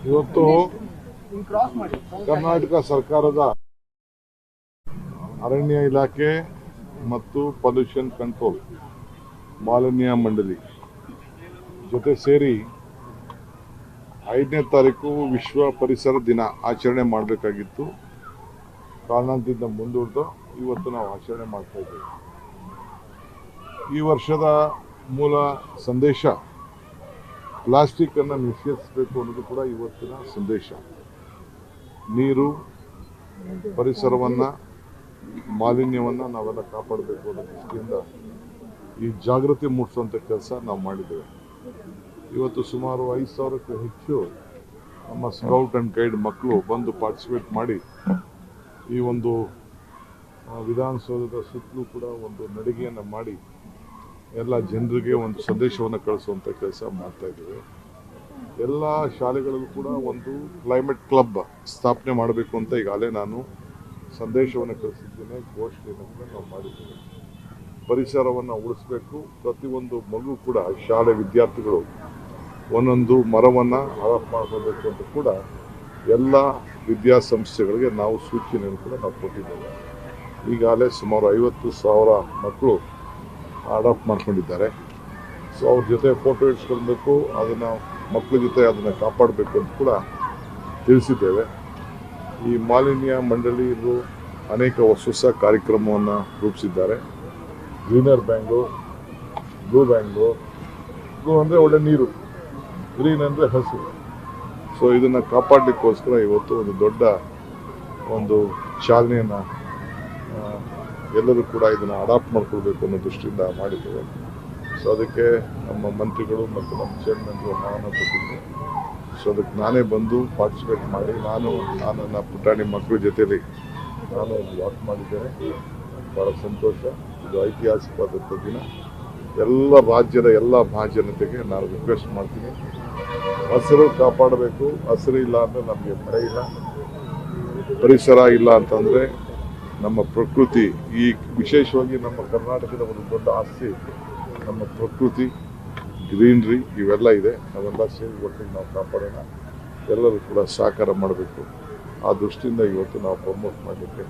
ಇವತ್ತು ಕರ್ನಾಟಕ ಸರ್ಕಾರದ ಅರಣ್ಯ ಇಲಾಖೆ ಮತ್ತು ಪೊಲ್ಯೂಷನ್ ಕಂಟ್ರೋಲ್ ಮಾಲಿನ್ಯ ಮಂಡಳಿ ಜೊತೆ ಸೇರಿ 5ನೇ ತಾರೀಕು ವಿಶ್ವ ಪರಿಸರ ದಿನ ಆಚರಣೆ ಮಾಡಬೇಕಾಗಿತ್ತು. ಕಾರಣದಿಂದ ಮುಂದೂಡಿದು ಇವತ್ತು ನಾವು ಆಚರಣೆ ಮಾಡ್ತಾ ಇದ್ದೇವೆ. ಈ ವರ್ಷದ ಮೂಲ ಸಂದೇಶ ಪ್ಲಾಸ್ಟಿಕ್ ಅನ್ನು ನಿಷೇಧಿಸಬೇಕು ಅನ್ನೋದು ಕೂಡ ಇವತ್ತಿನ ಸಂದೇಶ. ನೀರು, ಪರಿಸರವನ್ನ, ಮಾಲಿನ್ಯವನ್ನ ನಾವೆಲ್ಲ ಕಾಪಾಡಬೇಕು ಅನ್ನೋ ದೃಷ್ಟಿಯಿಂದ ಈ ಜಾಗೃತಿ ಮೂಡಿಸುವಂಥ ಕೆಲಸ ನಾವು ಮಾಡಿದ್ದೇವೆ. ಇವತ್ತು ಸುಮಾರು 5,000ಕ್ಕೂ ಹೆಚ್ಚು ನಮ್ಮ ಸ್ಕೌಟ್ ಅಂಡ್ ಗೈಡ್ ಮಕ್ಕಳು ಬಂದು ಪಾರ್ಟಿಸಿಪೇಟ್ ಮಾಡಿ ಈ ಒಂದು ವಿಧಾನಸೌಧದ ಸುತ್ತಲೂ ಕೂಡ ಒಂದು ನಡಿಗೆಯನ್ನು ಮಾಡಿ ಎಲ್ಲ ಜನರಿಗೆ ಒಂದು ಸಂದೇಶವನ್ನು ಕಳಿಸುವಂಥ ಕೆಲಸ ಮಾಡ್ತಾ ಇದ್ದೇವೆ. ಎಲ್ಲ ಶಾಲೆಗಳಲ್ಲೂ ಕೂಡ ಒಂದು ಕ್ಲೈಮೇಟ್ ಕ್ಲಬ್ ಸ್ಥಾಪನೆ ಮಾಡಬೇಕು ಅಂತ ಈಗಾಗಲೇ ನಾನು ಸಂದೇಶವನ್ನು ಕಳಿಸಿದ್ದೇನೆ. ಘೋಷಣೆಯನ್ನು ಕೂಡ ನಾವು ಮಾಡಿದ್ದೇವೆ. ಪರಿಸರವನ್ನು ಉಳಿಸಬೇಕು. ಪ್ರತಿಯೊಂದು ಮಗು ಕೂಡ ಶಾಲೆ ವಿದ್ಯಾರ್ಥಿಗಳು ಒಂದೊಂದು ಮರವನ್ನು ಆರೋಪ ಮಾಡಬೇಕು ಅಂತ ಕೂಡ ಎಲ್ಲ ವಿದ್ಯಾಸಂಸ್ಥೆಗಳಿಗೆ ನಾವು ಸೂಚನೆಯನ್ನು ಕೂಡ ನಾವು ಕೊಟ್ಟಿದ್ದೇವೆ. ಈಗಾಗಲೇ ಸುಮಾರು 50,000 ಮಕ್ಕಳು ಅಡಾಪ್ಟ್ ಮಾಡ್ಕೊಂಡಿದ್ದಾರೆ. ಸೊ ಅವ್ರ ಜೊತೆ ಫೋಟೋ ಇಟ್ಕೊಳ್ಬೇಕು, ಅದನ್ನು ಮಕ್ಕಳ ಜೊತೆ ಅದನ್ನು ಕಾಪಾಡಬೇಕು ಅಂತ ಕೂಡ ತಿಳಿಸಿದ್ದೇವೆ. ಈ ಮಾಲಿನ್ಯ ಮಂಡಳಿಯರು ಅನೇಕ ಹೊಸ ಕಾರ್ಯಕ್ರಮವನ್ನು ರೂಪಿಸಿದ್ದಾರೆ. Greener Bangalore, blue Bangalore. Blue ಅಂದರೆ ಒಳ್ಳೆ ನೀರು, ಗ್ರೀನ್ ಅಂದರೆ ಹಸಿರು. ಸೊ ಇದನ್ನು ಕಾಪಾಡಲಿಕ್ಕೋಸ್ಕರ ಇವತ್ತು ಒಂದು ದೊಡ್ಡ ಒಂದು ಚಾಲನೆಯನ್ನು ಎಲ್ಲರೂ ಕೂಡ ಇದನ್ನು ಅಡಾಪ್ಟ್ ಮಾಡ್ಕೊಳ್ಬೇಕು ಅನ್ನೋ ದೃಷ್ಟಿಯಿಂದ ಮಾಡಿದ್ದೇವೆ. ಸೊ ಅದಕ್ಕೆ ನಮ್ಮ ಮಂತ್ರಿಗಳು ಮತ್ತು ನಮ್ಮ ಚೇರ್ಮನ್ಗಳು ಆಹ್ವಾನ ಕೊಟ್ಟಿದ್ದೆ. ಸೊ ಅದಕ್ಕೆ ನಾನೇ ಬಂದು ಪಾರ್ಟಿಸಿಪೇಟ್ ಮಾಡಿ ನನ್ನ ಪುಟಾಣಿ ಮಕ್ಕಳ ಜೊತೆಯಲ್ಲಿ ನಾನು ಒಂದು ವಾಕ್ ಮಾಡಿದ್ದೇನೆ. ಭಾಳ ಸಂತೋಷ. ಇದು ಐತಿಹಾಸಿಕವಾದಂಥ ದಿನ. ಎಲ್ಲ ರಾಜ್ಯದ ಎಲ್ಲ ಮಹಾಜನತೆಗೆ ನಾನು ರಿಕ್ವೆಸ್ಟ್ ಮಾಡ್ತೀನಿ, ಹಸಿರು ಕಾಪಾಡಬೇಕು. ಹಸಿರು ಇಲ್ಲ ಅಂದರೆ ನಮಗೆ ಮಳೆ ಇಲ್ಲ, ಪರಿಸರ ಇಲ್ಲ ಅಂತಂದರೆ ನಮ್ಮ ಪ್ರಕೃತಿ, ಈ ವಿಶೇಷವಾಗಿ ನಮ್ಮ ಕರ್ನಾಟಕದ ಒಂದು ದೊಡ್ಡ ಆಸ್ತಿ ನಮ್ಮ ಪ್ರಕೃತಿ, ಗ್ರೀನ್ರಿ ಇವೆಲ್ಲ ಇದೆ. ನಾವೆಲ್ಲ ಸೇರಿ ಒಟ್ಟಿಗೆ ನಾವು ಕಾಪಾಡೋಣ, ಎಲ್ಲರೂ ಕೂಡ ಸಹಕಾರ ಮಾಡಬೇಕು. ಆ ದೃಷ್ಟಿಯಿಂದ ಇವತ್ತು ನಾವು ಪ್ರಮೋಟ್ ಮಾಡಲಿಕ್ಕೆ,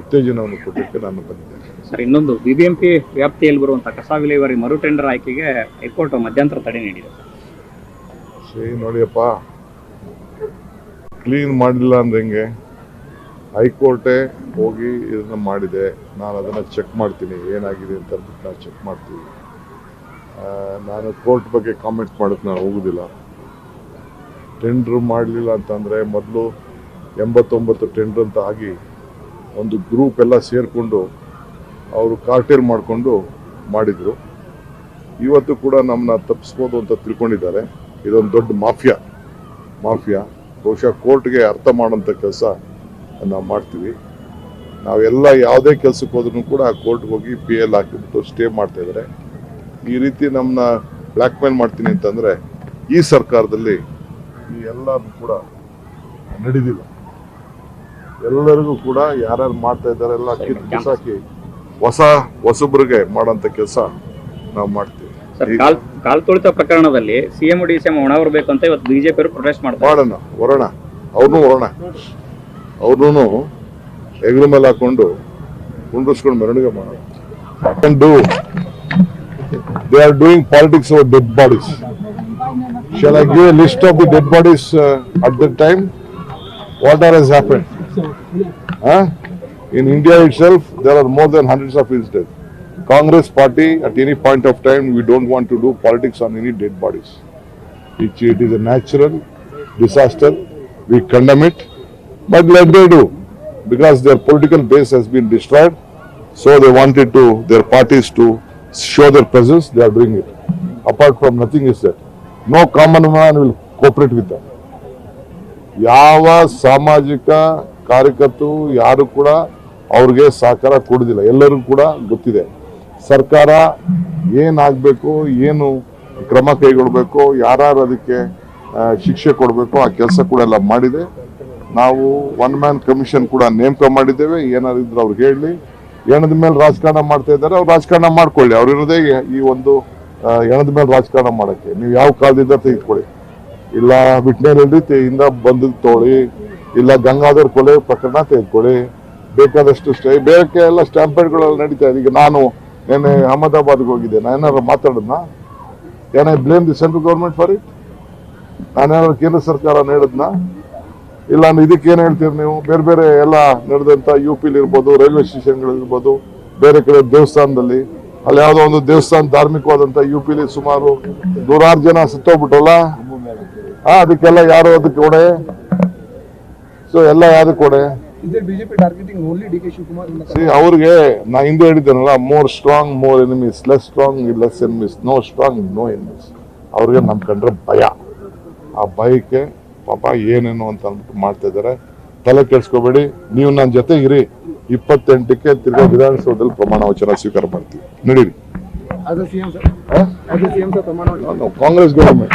ಉತ್ತೇಜನವನ್ನು ಕೊಡಲಿಕ್ಕೆ ನಾನು ಬಂದಿದ್ದೇನೆ. ಸರ್, ಇನ್ನೊಂದು ಬಿಬಿಎಂಪಿ ವ್ಯಾಪ್ತಿಯಲ್ಲಿ ಬರುವಂತಹ ಕಸ ವಿಲೇವಾರಿ ಮರು ಟೆಂಡರ್ ಆಯ್ಕೆಗೆ ಹೈಕೋರ್ಟ್ ಮಧ್ಯಂತರ ತಡೆ ನೀಡಿದೆ. ಸರಿ ನೋಡಿಯಪ್ಪ, ಕ್ಲೀನ್ ಮಾಡಲಿಲ್ಲ ಅಂದ್ರೆ ಹೆಂಗೆ? ಹೈಕೋರ್ಟೇ ಹೋಗಿ ಇದನ್ನು ಮಾಡಿದೆ. ನಾನು ಅದನ್ನು ಚೆಕ್ ಮಾಡ್ತೀನಿ, ಏನಾಗಿದೆ ಅಂತ ಅಂದ್ಬಿಟ್ಟು ನಾವು ಚೆಕ್ ಮಾಡ್ತೀವಿ. ನಾನು ಕೋರ್ಟ್ ಬಗ್ಗೆ ಕಾಮೆಂಟ್ ಮಾಡೋಕ್ಕೆ ನಾನು ಹೋಗೋದಿಲ್ಲ. ಟೆಂಡ್ರ್ ಮಾಡಲಿಲ್ಲ ಅಂತಂದರೆ ಮೊದಲು 89 ಟೆಂಡ್ರ್ ಅಂತ ಆಗಿ ಒಂದು ಗ್ರೂಪ್ ಎಲ್ಲ ಸೇರಿಕೊಂಡು ಅವರು ಕಾರ್ಟೇಲ್ ಮಾಡಿಕೊಂಡು ಮಾಡಿದರು. ಇವತ್ತು ಕೂಡ ನಮ್ಮನ್ನ ತಪ್ಪಿಸ್ಬೋದು ಅಂತ ತಿಳ್ಕೊಂಡಿದ್ದಾರೆ. ಇದೊಂದು ದೊಡ್ಡ ಮಾಫಿಯಾ. ಬಹುಶಃ ಕೋರ್ಟ್ಗೆ ಅರ್ಥ ಮಾಡೋಂಥ ಕೆಲಸ ನಾವು ಮಾಡ್ತೀವಿ. ನಾವೆಲ್ಲ ಯಾವುದೇ ಕೆಲಸಕ್ಕೆ ಹೋದ್ರೂ ಕೂಡ ಕೋರ್ಟ್ಗೆ ಹೋಗಿ PL ಹಾಕಿಬಿಟ್ಟು ಸ್ಟೇ ಮಾಡ್ತಾ ಇದ್ದಾರೆ. ಈ ರೀತಿ ನಮ್ಮನ್ನ ಬ್ಲ್ಯಾಕ್ ಮೇಲ್ ಮಾಡ್ತೀನಿ ಅಂತಂದರೆ ಈ ಸರ್ಕಾರದಲ್ಲಿ ಈ ಎಲ್ಲರೂ ಕೂಡ ನಡೆದಿಲ್ಲ. ಎಲ್ಲರಿಗೂ ಕೂಡ ಯಾರ್ಯಾರು ಮಾಡ್ತಾ ಇದ್ದಾರೆ ಎಲ್ಲ ಕಿಸಾಕಿ ಹೊಸಬ್ರಿಗೆ ಮಾಡೋಂಥ ಕೆಲಸ ನಾವು ಮಾಡ್ತೀವಿ. ಕಾಲ್ ತುಳಿತ ಪ್ರಕರಣದಲ್ಲಿ CM DCM ಹೊಣ ಬರಬೇಕು ಅಂತ ಇವತ್ತು ಬಿಜೆಪಿ ಅವರು ಪ್ರೊಟೆಸ್ಟ್ ಮಾಡೋಣ, ಅವ್ರನ್ನೂ ಹೆಗಲ ಮೇಲೆ ಹಾಕೊಂಡು ಕುಂಡ್ರಿಸ್ಕೊಂಡು ಮೆರವಣಿಗೆ ಮಾಡೋಣ. They are doing politics over dead bodies. Shall I give a list of the dead bodies at that time? What has happened? In India itself, there are more than hundreds of incidents. Congress party, at any point of time, we don't want to do politics on any dead bodies. It is a natural disaster. We condemn it. But let they do, because their political base has been destroyed. So they wanted their parties to show their presence. They are doing it. Apart from nothing is there. No common man will cooperate with them. ಯಾವ ಸಾಮಾಜಿಕ ಕಾರ್ಯಕರ್ತರು ಯಾರು ಕೂಡ ಅವ್ರಿಗೆ ಸಹಕಾರ ಕೊಡೋದಿಲ್ಲ. ಎಲ್ಲರಿಗೂ ಕೂಡ ಗೊತ್ತಿದೆ ಸರ್ಕಾರ ಏನಾಗಬೇಕು, ಏನು ಕ್ರಮ ಕೈಗೊಳ್ಳಬೇಕು, ಯಾರು ಅದಕ್ಕೆ ಶಿಕ್ಷೆ ಕೊಡಬೇಕು, ಆ ಕೆಲಸ ಕೂಡ ಎಲ್ಲ ಮಾಡಿದೆ. ನಾವು 1 man ಕಮಿಷನ್ ಕೂಡ ನೇಮಕ ಮಾಡಿದ್ದೇವೆ. ಏನಾದ್ರು ಇದ್ರೆ ಅವ್ರಿಗೆ ಹೇಳಿ, ಹೆಣದ ಮೇಲೆ ರಾಜಕಾರಣ ಮಾಡ್ತಾ ಇದ್ದಾರೆ, ಅವ್ರು ರಾಜಕಾರಣ ಮಾಡ್ಕೊಳ್ಳಿ. ಅವ್ರಿರೋದೇ ಈ ಒಂದು ಹೆಣದ ಮೇಲೆ ರಾಜಕಾರಣ ಮಾಡೋಕ್ಕೆ. ನೀವು ಯಾವ ಕಾಲದಿಂದ ತೆಗೆದುಕೊಳ್ಳಿ. ಇಲ್ಲ ವಿಟ್ನೆರೆಡ್ಡಿಯಿಂದ ಬಂದು ತೋಳಿ, ಇಲ್ಲ ಗಂಗಾಧರ್ ಕೊಲೆ ಪ್ರಕರಣ ತೆಗೆದುಕೊಳ್ಳಿ, ಬೇಕಾದಷ್ಟು ಬೇರೆ ಎಲ್ಲ ಸ್ಟ್ಯಾಂಪೇಡ್ಗಳೆಲ್ಲ ನಡೀತಾ ಇದೆ. ಈಗ ನಾನು ನೆನ್ನೆ ಅಹಮದಾಬಾದ್ಗೆ ಹೋಗಿದ್ದೆ, ನಾನು ಏನಾದ್ರು ಮಾತಾಡಿದ್ನ? Can I blame the central government for it? ನಾನೇನಾದ್ರು ಕೇಂದ್ರ ಸರ್ಕಾರ ಹೇಳಿದ್ನ? ಇಲ್ಲ ಅಂದ್ರೆ ಇದಕ್ಕೆ ಏನ್ ಹೇಳ್ತೀರಿ ನೀವು? ಬೇರೆ ಬೇರೆ ಎಲ್ಲ ನಡೆದಂತ UP ಇರ್ಬೋದು, ರೈಲ್ವೆ ಸ್ಟೇಷನ್ಗಳಿರ್ಬೋದು, ಬೇರೆ ಕಡೆ ದೇವಸ್ಥಾನದಲ್ಲಿ, ಅಲ್ಲಿ ಯಾವುದೋ ಒಂದು ದೇವಸ್ಥಾನ ಧಾರ್ಮಿಕವಾದಂತ UP ಸುಮಾರು 100 ಜನ ಸತ್ತೋಗ್ಬಿಟ್ಟಲ್ಲ. ಅದಕ್ಕೆಲ್ಲ ಯಾರು ಅದಕ್ಕೆ ಕೊಡೆ? ಸೊ ಎಲ್ಲ ಯಾವ್ದು ಕೊಡೆ? BJP targeting only DK Shivakumar. ಅವ್ರಿಗೆ ನಾ ಹಿಂದೆ ಹೇಳಿದ್ದೇನಲ್ಲ, more strong more enemies, less strong less enemies, no strong no enemies. ಅವ್ರಿಗೆ ನಮ್ ಕಂಡ್ರೆ ಭಯ. ಆ ಭಯಕ್ಕೆ ಪಾಪ ಏನೇನು ಅಂತ ಅಂದ್ಬಿಟ್ಟು ಮಾಡ್ತಾ ಇದ್ದಾರೆ. ತಲೆ ಕೆಡ್ಸ್ಕೋಬೇಡಿ, ನೀವು ನನ್ನ ಜೊತೆ ಇರಿ. 28ಕ್ಕೆ ತಿರ್ಗಾ ವಿಧಾನಸೌಧದಲ್ಲಿ ಪ್ರಮಾಣ ವಚನ ಸ್ವೀಕಾರ ಮಾಡ್ತೀವಿ. ನಡೀರಿ. ಅದು ಸಿಎಂ ಸರ್ ಪ್ರಮಾಣ ಕಾಂಗ್ರೆಸ್ ಗವರ್ಮೆಂಟ್